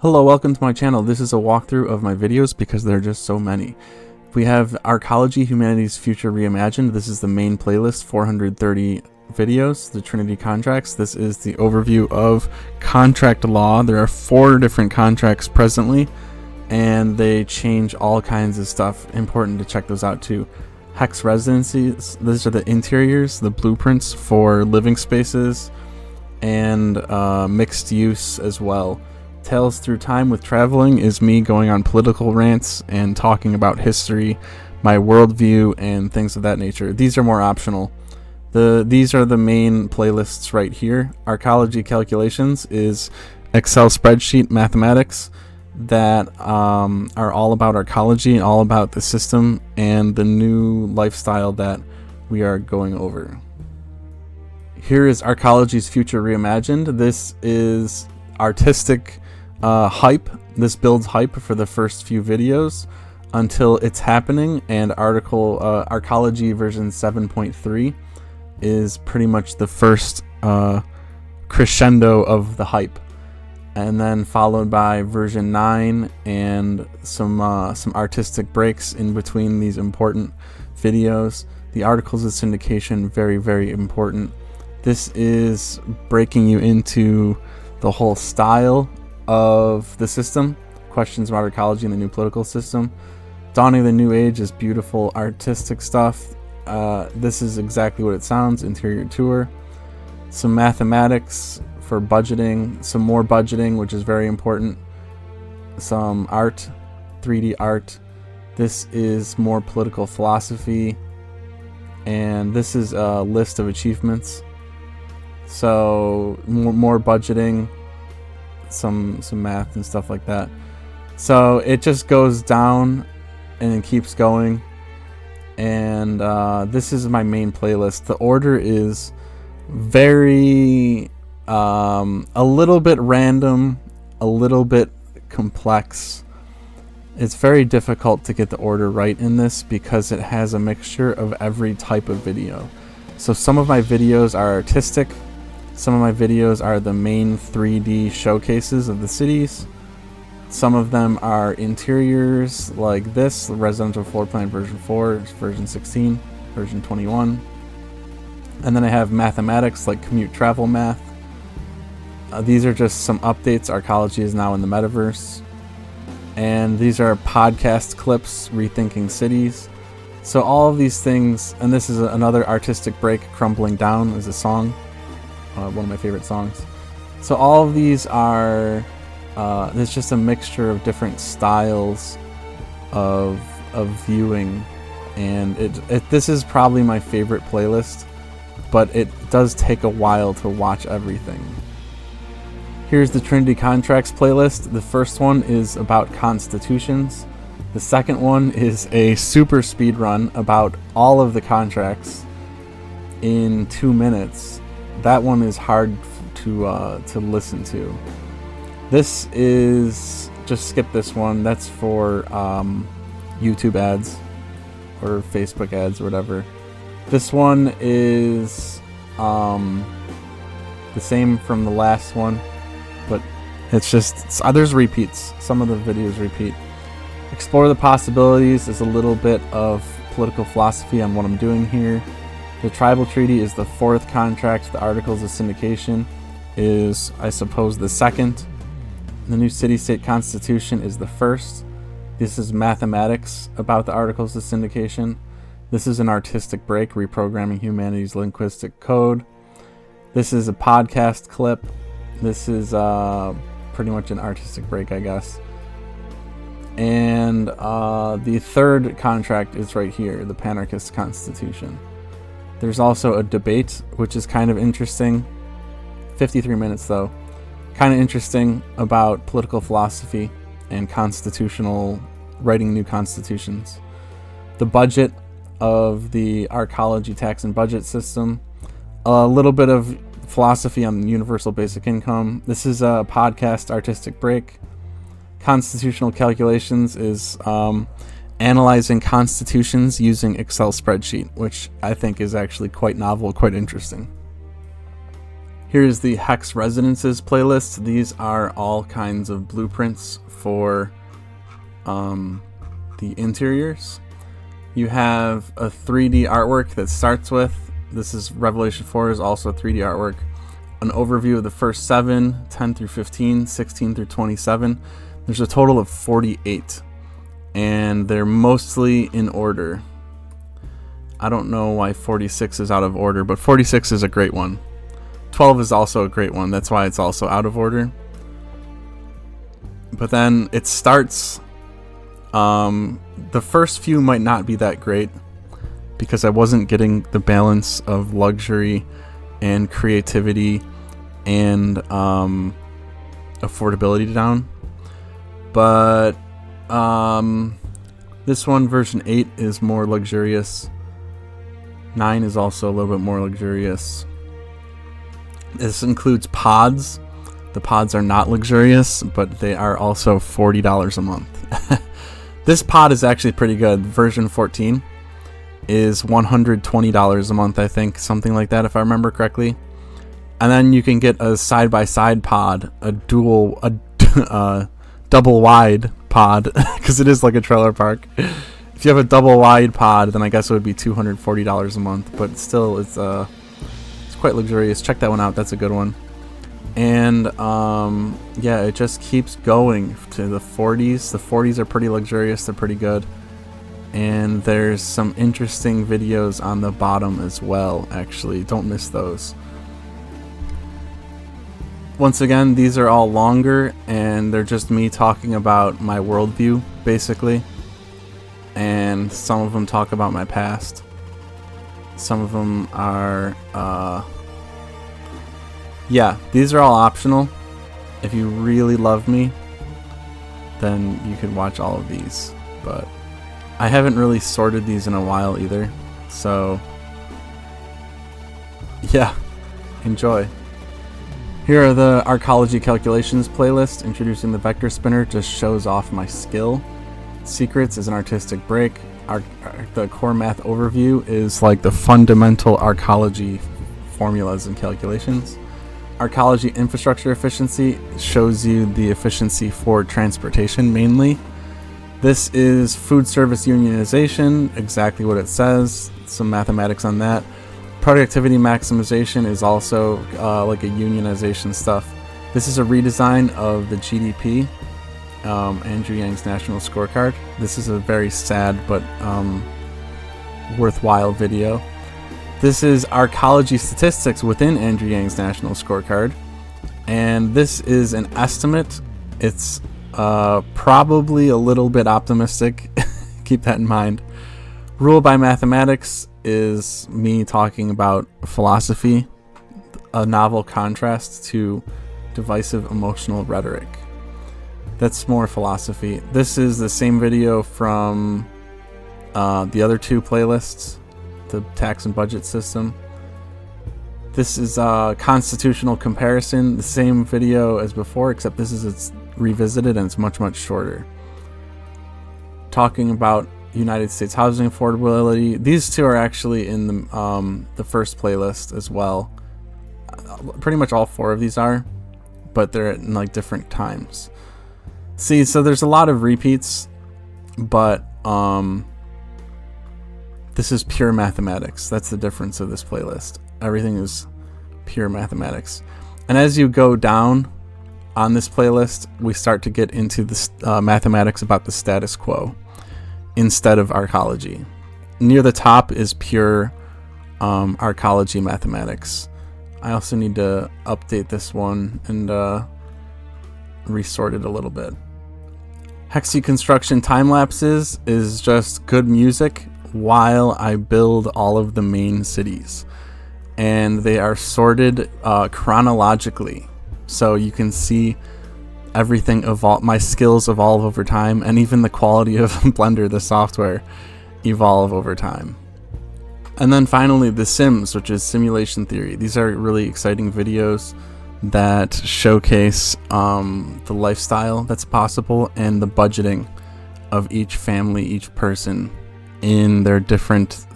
Hello, welcome to my channel. This is a walkthrough of my videos because there are just so many. We have Arcology, Humanity's Future Reimagined. This is the main playlist, 430 videos, the Trinity contracts. This is the overview of contract law. There are 4 different contracts presently, and they change all kinds of stuff. Important to check those out too. Hex residencies, these are the interiors, the blueprints for living spaces, and mixed use as well. Tales Through Time with Traveling is me going on political rants and talking about history, my worldview, and things of that nature. These are more optional. These are the main playlists right here. Arcology Calculations is Excel spreadsheet mathematics that are all about arcology, all about the system, and the new lifestyle that we are going over. Here is Arcology's Future Reimagined. This is artistic hype. This builds hype for the first few videos until it's happening, and Arcology version 7.3 is pretty much the first crescendo of the hype, and then followed by version 9 and some artistic breaks in between these important videos. The articles of syndication, very, very important. This is breaking you into the whole style of the system, questions about arcology and the new political system. Dawning of the New Age is beautiful artistic stuff. This is exactly what it sounds. Interior tour, some mathematics for budgeting, some more budgeting, which is very important, some art, 3D art. This is more political philosophy, and this is a list of achievements. So more budgeting, some math and stuff like that. So it just goes down and it keeps going, and this is my main playlist. The order is very a little bit random, a little bit complex. It's very difficult to get the order right in this because it has a mixture of every type of video. So some of my videos are artistic. Some of my videos are the main 3D showcases of the cities. Some of them are interiors like this, the residential floor plan version 4, version 16, version 21. And then I have mathematics like commute travel math. These are just some updates. Arcology is now in the metaverse. And these are podcast clips, rethinking cities. So all of these things, and this is another artistic break. Crumbling Down is a song. One of my favorite songs. So all of these are there's just a mixture of different styles of viewing, and this is probably my favorite playlist, but it does take a while to watch everything. Here's the Trinity Contracts playlist. The first one is about constitutions. The second one is a super speed run about all of the contracts in 2 minutes. That one is hard to listen to. This is, just skip this one. That's for YouTube ads or Facebook ads or whatever. This one is the same from the last one, but it's just there's repeats. Some of the videos repeat. Explore the Possibilities is a little bit of political philosophy on what I'm doing here. The Tribal Treaty is the 4th contract. The Articles of Syndication is, I suppose, the 2nd. The new City-State Constitution is the 1st. This is mathematics about the Articles of Syndication. This is an artistic break, reprogramming humanity's linguistic code. This is a podcast clip. This is pretty much an artistic break, I guess. And the 3rd contract is right here, the Panarchist Constitution. There's also a debate, which is kind of interesting. 53 minutes though. Kind of interesting about political philosophy and writing new constitutions. The budget of the Arcology tax and budget system. A little bit of philosophy on universal basic income. This is a podcast artistic break. Constitutional Calculations is analyzing constitutions using Excel spreadsheet, which I think is actually quite novel, quite interesting. Here's the Hex Residences playlist. These are all kinds of blueprints for the interiors. You have a 3D artwork that starts with, this is Revelation 4 is also a 3D artwork, an overview of the first 7, 10 through 15, 16 through 27. There's a total of 48, and they're mostly in order. I don't know why 46 is out of order, but 46 is a great one. 12 is also a great one, that's why it's also out of order. But then it starts, the first few might not be that great, because I wasn't getting the balance of luxury and creativity and affordability down. But this one, version 8, is more luxurious. 9 is also a little bit more luxurious. This includes pods. The pods are not luxurious, but they are also $40 a month. This pod is actually pretty good. Version 14 is $120 a month, I think, something like that if I remember correctly. And then you can get a side-by-side pod, a double wide pod, because it is like a trailer park. If you have a double wide pod, then I guess it would be $240 a month, but still it's quite luxurious. Check that one out, that's a good one. And yeah, it just keeps going to the 40s. The 40s are pretty luxurious, they're pretty good. And there's some interesting videos on the bottom as well, actually. Don't miss those. Once again, these are all longer, and they're just me talking about my worldview, basically. And some of them talk about my past. Some of them are, yeah, these are all optional. If you really love me, then you can watch all of these. But I haven't really sorted these in a while either, so yeah, enjoy. Here are the Arcology Calculations playlist. Introducing the vector spinner just shows off my skill. Secrets is an artistic break. The core math overview is like the fundamental arcology formulas and calculations. Arcology infrastructure efficiency shows you the efficiency for transportation mainly. This is food service unionization, exactly what it says, some mathematics on that. Productivity maximization is also like a unionization stuff. This is a redesign of the GDP, Andrew Yang's national scorecard. This is a very sad but worthwhile video. This is arcology statistics within Andrew Yang's national scorecard, and this is an estimate. It's probably a little bit optimistic. Keep that in mind. Rule by Mathematics is me talking about philosophy, a novel contrast to divisive emotional rhetoric. That's more philosophy. This is the same video from the other two playlists, the tax and budget system. This is a constitutional comparison, the same video as before, except this is it's revisited and it's much, much shorter. Talking about United States housing affordability. These two are actually in the first playlist as well. Pretty much all four of these are, but they're in like different times. See, so there's a lot of repeats, but this is pure mathematics. That's the difference of this playlist. Everything is pure mathematics. And as you go down on this playlist, we start to get into the mathematics about the status quo instead of arcology. Near the top is pure arcology mathematics. I also need to update this one and resort it a little bit. Hexy construction time lapses is just good music while I build all of the main cities, and they are sorted chronologically, so you can see everything evolve. My skills evolve over time, and even the quality of Blender, the software, evolve over time. And then finally, The Sims, which is simulation theory. These are really exciting videos that showcase the lifestyle that's possible and the budgeting of each family, each person in their different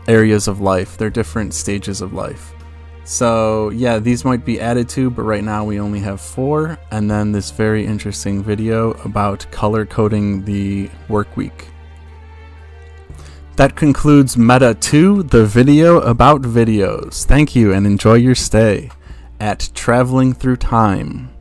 areas of life, their different stages of life. So yeah, these might be added to, but right now we only have 4, and then this very interesting video about color coding the work week. That concludes Meta 2, the video about videos. Thank you and enjoy your stay at Traveling Through Time.